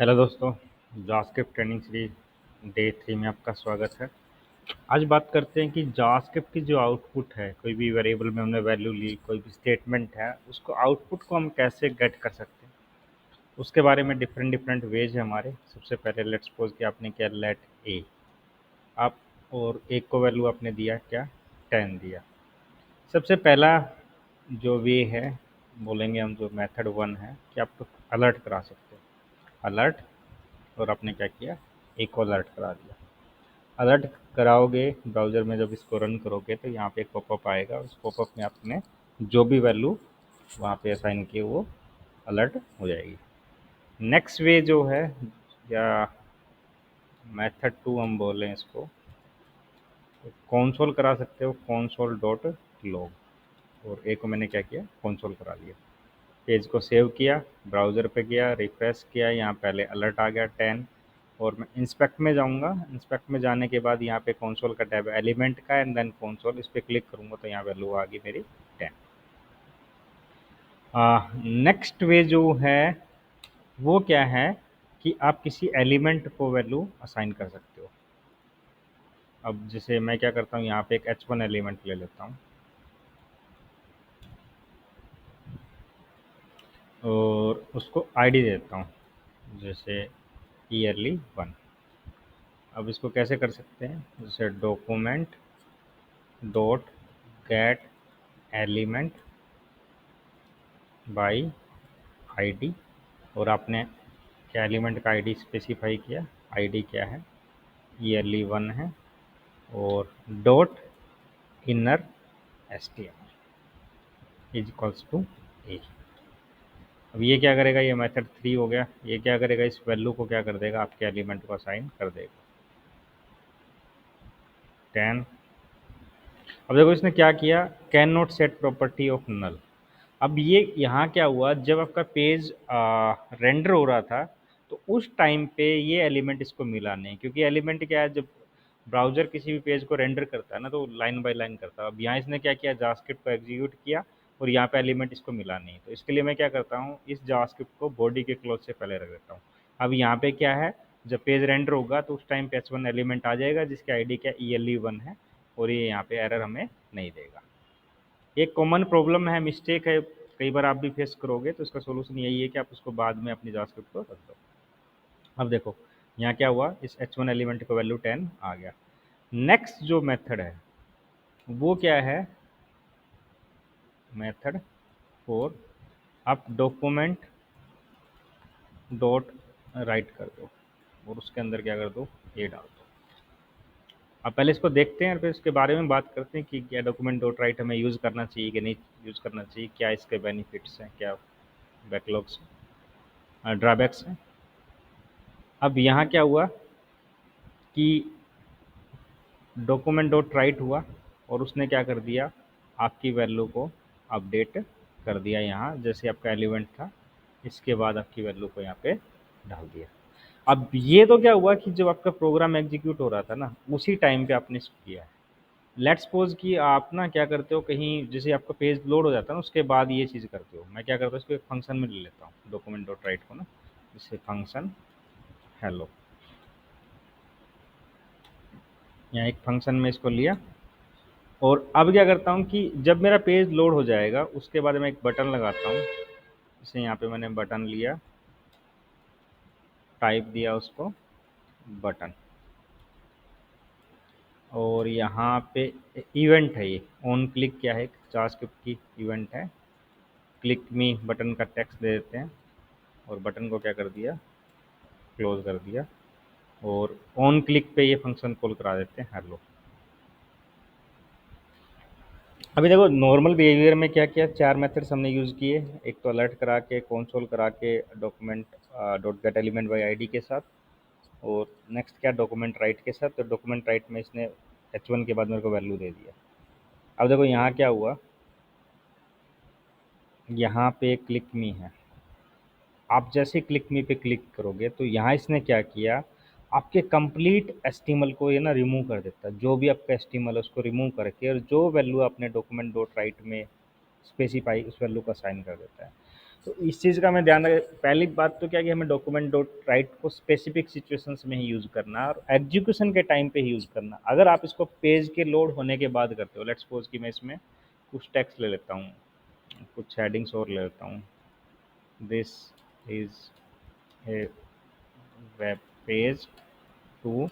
Hello दोस्तों, JavaScript training series day 3 में आपका स्वागत है। आज बात करते हैं कि जावास्क्रिप्ट की जो आउटपुट है, कोई भी वेरिएबल में हमने वैल्यू ली, कोई भी स्टेटमेंट है, उसको आउटपुट को हम कैसे गेट कर सकते हैं, उसके बारे में डिफरेंट डिफरेंट वेज है हमारे। सबसे पहले लेट्स सपोज कि आपने क्या लेट ए आप और एक को वैल्यू आपने दिया क्या 10 दिया। सबसे पहला जो वे है, बोलेंगे हम, जो मेथड 1 है कि आप अलर्ट करा सकते हो। अलर्ट, और आपने क्या किया, एक को अलर्ट करा दिया। अलर्ट कराओगे ब्राउज़र में, जब इसको रन करोगे तो यहाँ पे एक पॉपअप आएगा। उस पॉपअप में आपने जो भी वैल्यू वहाँ पे असाइन की वो अलर्ट हो जाएगी। नेक्स्ट वे जो है, या मेथड 2 हम बोलें इसको, कंसोल करा सकते हो, कंसोल डॉट लॉग। और एक को मैंने क्या किया, कंसोल करा लिया। पेज को सेव किया, ब्राउज़र पे गया, रिफ्रेश किया, यहाँ पहले अलर्ट आ गया 10। और मैं इंस्पेक्ट में जाऊँगा। इंस्पेक्ट में जाने के बाद यहाँ पे कंसोल का टैब एलिमेंट का, एंड देन कंसोल, इस पर क्लिक करूँगा तो यहाँ वैल्यू आ गई मेरी 10। नेक्स्ट वे जो है वो क्या है कि आप किसी एलिमेंट को वैल्यू असाइन कर सकते हो। अब जैसे मैं क्या करता हूँ, यहाँ पे एक h1 एलिमेंट ले लेता हूँ और उसको आईडी देता हूँ, जैसे ईयरली 1। अब इसको कैसे कर सकते हैं, जैसे document dot gate element by ID, और आपने क्या एलिमेंट का आईडी स्पेसिफाई किया, आईडी क्या है, ईयरली 1 है, और dot inner STM is equals to A. अब ये क्या करेगा, ये मेथड 3 हो गया। ये क्या करेगा, इस वैल्यू को क्या कर देगा, आपके एलिमेंट को असाइन कर देगा 10। अब देखो इसने क्या किया, can not set property of null. अब ये यहाँ क्या हुआ, जब आपका पेज रेंडर हो रहा था तो उस टाइम पे ये एलिमेंट इसको मिला नहीं, क्योंकि एलिमेंट क्या है, जब ब्राउज़र किसी भी पेज को रेंडर करता है ना तो लाइन बाय लाइन करता है। अब यहाँ इसने क्या किया, जावास्क्रिप्ट को एग्जीक्यूट किया और यहाँ पे एलिमेंट इसको मिला नहीं। तो इसके लिए मैं क्या करता हूँ, इस जावास्क्रिप्ट को बॉडी के क्लोज से पहले रख देता हूँ। अब यहाँ पे क्या है, जब पेज रेंडर होगा तो उस टाइम पे h1 एलिमेंट आ जाएगा जिसकी आईडी क्या ELE1 है, और ये यहाँ पे एरर हमें नहीं देगा। एक कॉमन प्रॉब्लम है, मिस्टेक है, कई बार आप भी फेस करोगे, तो इसका सोल्यूशन यही है कि आप उसको बाद में अपनी जावास्क्रिप्ट को रख दो। अब देखो यहाँ क्या हुआ, इस h1 एलिमेंट को वैल्यू 10 आ गया। नेक्स्ट जो मेथड है वो क्या है, मेथड 4। आप डॉक्यूमेंट डॉट राइट कर दो और उसके अंदर क्या कर दो, ए डाल दो। अब पहले इसको देखते हैं और फिर इसके बारे में बात करते हैं कि क्या डॉक्यूमेंट डॉट राइट हमें यूज़ करना चाहिए कि नहीं यूज़ करना चाहिए, क्या इसके बेनिफिट्स हैं, क्या बैकलॉग्स ड्रॉबैक्स हैं। अब यहाँ क्या हुआ कि डॉक्यूमेंट डॉट राइट हुआ और उसने क्या कर दिया, आपकी वैल्यू को अपडेट कर दिया। यहाँ जैसे आपका एलिमेंट था, इसके बाद आपकी वैल्यू को यहाँ पे डाल दिया। अब ये तो क्या हुआ कि जब आपका प्रोग्राम एग्जीक्यूट हो रहा था ना, उसी टाइम पे आपने इसको किया है। लेट्स सपोज कि आप ना क्या करते हो, कहीं जैसे आपका पेज लोड हो जाता है ना, उसके बाद ये चीज़ करते हो। मैं क्या करता हूँ, इसको एक फंक्शन में ले लेता हूँ, डॉक्यूमेंट डॉट राइट को ना, जैसे फंक्शन हेलो, यहाँ एक फंक्शन में इसको लिया। और अब क्या करता हूँ कि जब मेरा पेज लोड हो जाएगा उसके बाद मैं एक बटन लगाता हूँ। जैसे यहाँ पे मैंने बटन लिया, टाइप दिया उसको बटन, और यहाँ पे इवेंट है, ये ऑन क्लिक क्या है, जावास्क्रिप्ट की इवेंट है। क्लिक मी बटन का टेक्स्ट दे देते हैं और बटन को क्या कर दिया, क्लोज कर दिया, और ऑन क्लिक पे ये फंक्शन कॉल करा देते हैं हेलो। अभी देखो नॉर्मल बिहेवियर में क्या किया, 4 मेथड्स हमने यूज़ किए। एक तो अलर्ट करा के, कंसोल करा के, document dot gate element by ID के साथ, और नेक्स्ट क्या, डॉक्यूमेंट राइट के साथ। तो डॉक्यूमेंट राइट में इसने h1 के बाद मेरे को वैल्यू दे दिया। अब देखो यहाँ क्या हुआ, यहाँ पे क्लिक मी है। आप जैसे क्लिक मी पे क्लिक करोगे तो यहाँ इसने क्या किया, आपके कंप्लीट एस्टिमल को ये ना रिमूव कर देता है। जो भी आपका एस्टिमल है उसको रिमूव करके, और जो वैल्यू आपने डॉक्यूमेंट डॉट राइट में स्पेसिफाई, उस वैल्यू को असाइन कर देता है। तो इस चीज़ का मैं ध्यान रख, पहली बात तो क्या कि हमें डॉक्यूमेंट डॉट राइट को स्पेसिफिक सिचुएशंस में ही यूज़ करना है और एग्जीक्यूशन के टाइम पे ही यूज़ करना। अगर आप इसको पेज के लोड होने के बाद करते हो, लेट्स सपोज कि मैं इसमें कुछ टेक्स्ट ले लेता हूँ, कुछ हेडिंग्स और ले लेता हूँ, this is a web page to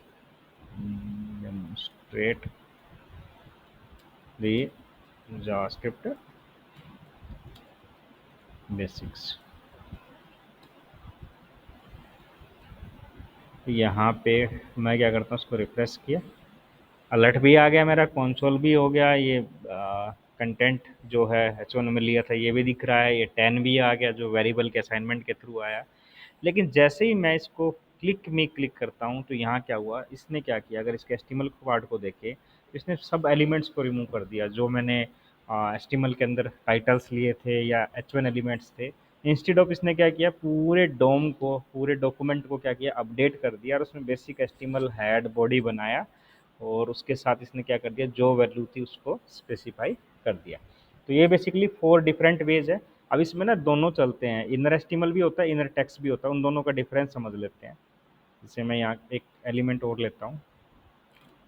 demonstrate the JavaScript basics। यहाँ पे मैं क्या करता हूँ, उसको रिफ्रेश किया, अलर्ट भी आ गया, मेरा कंसोल भी हो गया, ये कंटेंट जो है H1 में लिया था ये भी दिख रहा है, ये 10 भी आ गया जो वेरिएबल के असाइनमेंट के थ्रू आया। लेकिन जैसे ही मैं इसको क्लिक करता हूँ तो यहाँ क्या हुआ, इसने क्या किया, अगर इसके एचटीएमएल पार्ट को देखें तो इसने सब एलिमेंट्स को रिमूव कर दिया जो मैंने एचटीएमएल के अंदर टाइटल्स लिए थे या H1 एलिमेंट्स थे। इंस्टेड ऑफ इसने क्या किया, पूरे डोम को, पूरे डॉक्यूमेंट को क्या किया, अपडेट कर दिया और उसमें बेसिक एचटीएमएल हेड बॉडी बनाया और उसके साथ इसने क्या कर दिया, जो वैल्यू थी उसको स्पेसिफाई कर दिया। तो ये बेसिकली 4 डिफरेंट वेज है। अब इसमें ना दोनों चलते हैं, इनर एस्टिमल भी होता है, इनर टेक्स्ट भी होता है, उन दोनों का डिफरेंस समझ लेते हैं। जैसे मैं यहाँ एक एलिमेंट और लेता हूँ,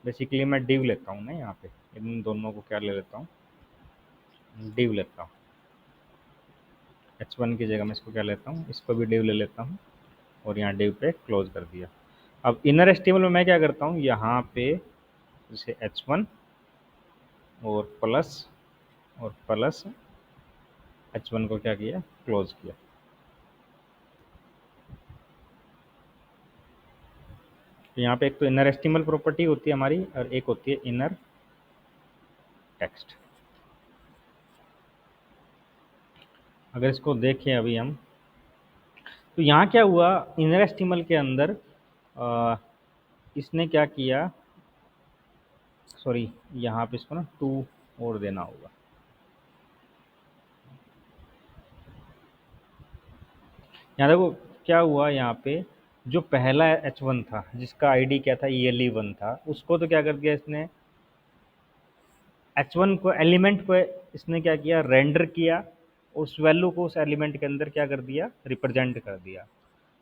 बेसिकली मैं डिव लेता हूँ ना, यहाँ पे इन दोनों को क्या ले लेता हूँ, डिव लेता हूँ। H1 की जगह मैं इसको क्या लेता हूँ, इसको भी डिव ले लेता हूँ और यहाँ डिव पे क्लोज कर दिया। अब इनर एस्टिमल में मैं क्या करता हूँ, यहाँ पे जैसे H1 और प्लस H1 को क्या किया, क्लोज किया। तो यहाँ पे एक तो इनर एस्टिमल प्रॉपर्टी होती है हमारी और एक होती है इनर टेक्स्ट। अगर इसको देखें अभी हम, तो यहाँ क्या हुआ, इनर एस्टिमल के अंदर इसने क्या किया, सॉरी यहाँ पे इसको ना 2 और देना होगा। यहाँ देखो क्या हुआ, यहाँ पे जो पहला H1 था जिसका आईडी क्या था, ELE1 था, उसको तो क्या कर दिया इसने, H1 को एलिमेंट को इसने क्या किया, रेंडर किया, उस वैल्यू को उस एलिमेंट के अंदर क्या कर दिया, रिप्रेजेंट कर दिया।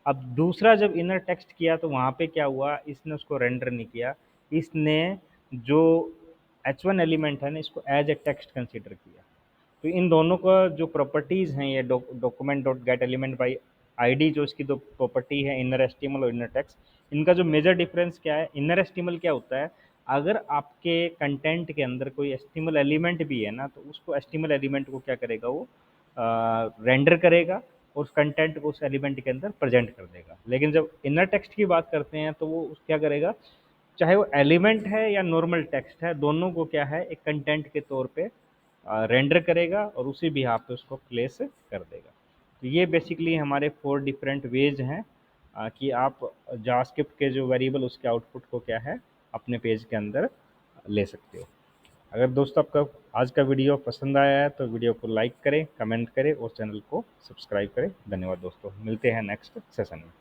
अब दूसरा जब इनर टेक्स्ट किया तो वहाँ पे क्या हुआ, इसने उसको रेंडर नहीं किया, इसने जो H1 एलिमेंट है ना इसको एज ए टेक्स्ट कंसीडर किया। तो इन दोनों का जो प्रॉपर्टीज़ हैं, ये document dot gate element by ID, जो इसकी दो प्रॉपर्टी है इनर एस्टिमल और इनर टेक्स्ट, इनका जो मेजर डिफरेंस क्या है, इनर एस्टिमल क्या होता है, अगर आपके कंटेंट के अंदर कोई एस्टिमल एलिमेंट भी है ना तो उसको एस्टिमल एलिमेंट को क्या करेगा, वो रेंडर करेगा और उस कंटेंट को उस एलिमेंट के अंदर प्रेजेंट कर देगा। लेकिन जब इनर टेक्स्ट की बात करते हैं तो वो क्या करेगा, चाहे वो एलिमेंट है या नॉर्मल टेक्स्ट है, दोनों को क्या है, एक कंटेंट के तौर पे रेंडर करेगा और उसी बिहाफ पे उसको प्लेस कर देगा। तो ये बेसिकली हमारे 4 डिफरेंट वेज हैं कि आप जावास्क्रिप्ट के जो वेरिएबल उसके आउटपुट को क्या है, अपने पेज के अंदर ले सकते हो। अगर दोस्तों आपका आज का वीडियो पसंद आया है तो वीडियो को लाइक करें, कमेंट करें और चैनल को सब्सक्राइब करें। धन्यवाद दोस्तों, मिलते हैं नेक्स्ट सेशन में।